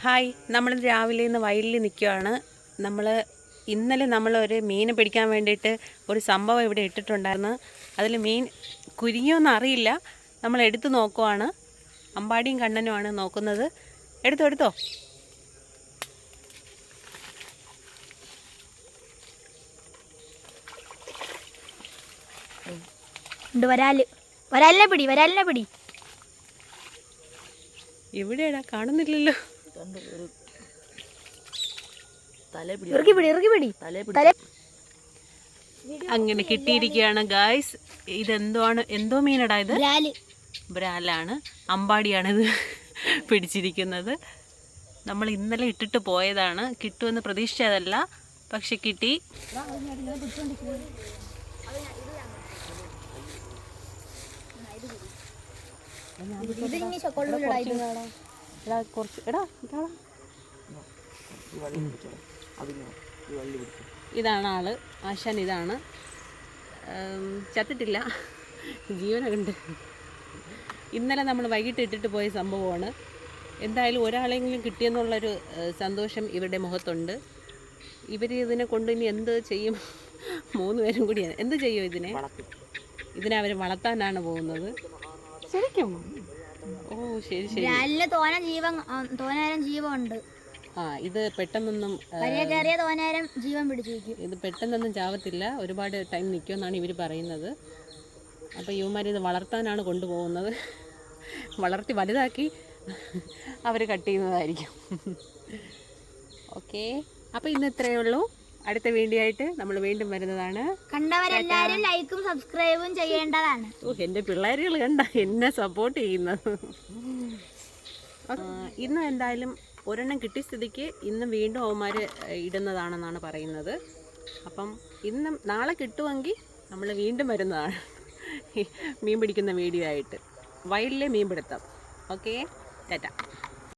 Hi, നമ്മൾ രാവിലെ ഇന്ന് വയലിൽ നിൽക്കുകയാണ്. ഇന്നലെ നമ്മളൊരു മീൻ പിടിക്കാൻ വേണ്ടിയിട്ട് ഒരു സംഭവം ഇവിടെ ഇട്ടിട്ടുണ്ടായിരുന്നു. അതിൽ മീൻ കുരുങ്ങിയോന്ന് അറിയില്ല. നമ്മൾ എടുത്ത് നോക്കുവാണ്. അമ്പാടിയും കണ്ണനുമാണ് നോക്കുന്നത്. എടുത്തോ. വരാലിനെ പിടി. ഇവിടെയാടാ, കാണുന്നില്ലല്ലോ. അങ്ങനെ കിട്ടിയിരിക്കുകയാണ് ഗായ്സ്. എന്തോ മീനടാ ഇത്? ബ്രാലാണ്. അമ്പാടിയാണിത് പിടിച്ചിരിക്കുന്നത്. നമ്മൾ ഇന്നലെ ഇട്ടിട്ട് പോയതാണ്. കിട്ടുമെന്ന് പ്രതീക്ഷിച്ചതല്ല, പക്ഷെ കിട്ടി. ഇതാണ് ആള്, ആശാൻ. ഇതാണ്, ചത്തിട്ടില്ല, ജീവനുണ്ട്. ഇന്നലെ നമ്മൾ വൈകിട്ട് ഇട്ടിട്ട് പോയ സംഭവമാണ്. എന്തായാലും ഒരാളെങ്കിലും കിട്ടിയെന്നുള്ളൊരു സന്തോഷം ഇവരുടെ മുഖത്തുണ്ട്. ഇതിനെ കൊണ്ട് ഇനി എന്ത് ചെയ്യും? 3 പേരും കൂടിയാണ്. എന്ത് ചെയ്യും ഇതിനെ അവർ വളർത്താനാണ് പോകുന്നത്. ശരിക്കും? ഓ ശരി. ജീവനുണ്ട്. ഇത് പെട്ടെന്നൊന്നും ഇത് പെട്ടെന്നൊന്നും ചാവത്തില്ല. ഒരുപാട് ടൈം നിൽക്കുമെന്നാണ് ഇവർ പറയുന്നത്. അപ്പോൾ ഇവന്മാരിത് വളർത്താനാണ് കൊണ്ടുപോകുന്നത്. വളർത്തി വലുതാക്കി അവർ കട്ട് ചെയ്യുന്നതായിരിക്കും. ഓക്കെ, അപ്പോൾ ഇന്ന് ഇത്രയേ ഉള്ളൂ. അടുത്ത വീഡിയോ ആയിട്ട് നമ്മൾ വീണ്ടും വരുന്നതാണ്. കണ്ടവരെല്ലാവരും ലൈക്കും സബ്സ്ക്രൈബും ചെയ്യേണ്ടതാണ്. എൻ്റെ പിള്ളേരുകൾ കണ്ട എന്നെ സപ്പോർട്ട് ചെയ്യുന്നത്. ഇന്ന് എന്തായാലും ഒരെണ്ണം കിട്ടിയ സ്ഥിതിക്ക് ഇന്ന് വീണ്ടും അവന്മാർ ഇടുന്നതാണെന്നാണ് പറയുന്നത്. അപ്പം നാളെ കിട്ടുമെങ്കിൽ നമ്മൾ വീണ്ടും വരുന്നതാണ് മീൻ പിടിക്കുന്ന വീഡിയോ ആയിട്ട്. വയലിലെ മീൻ പിടുത്തം. ഓക്കെ, ടാറ്റ.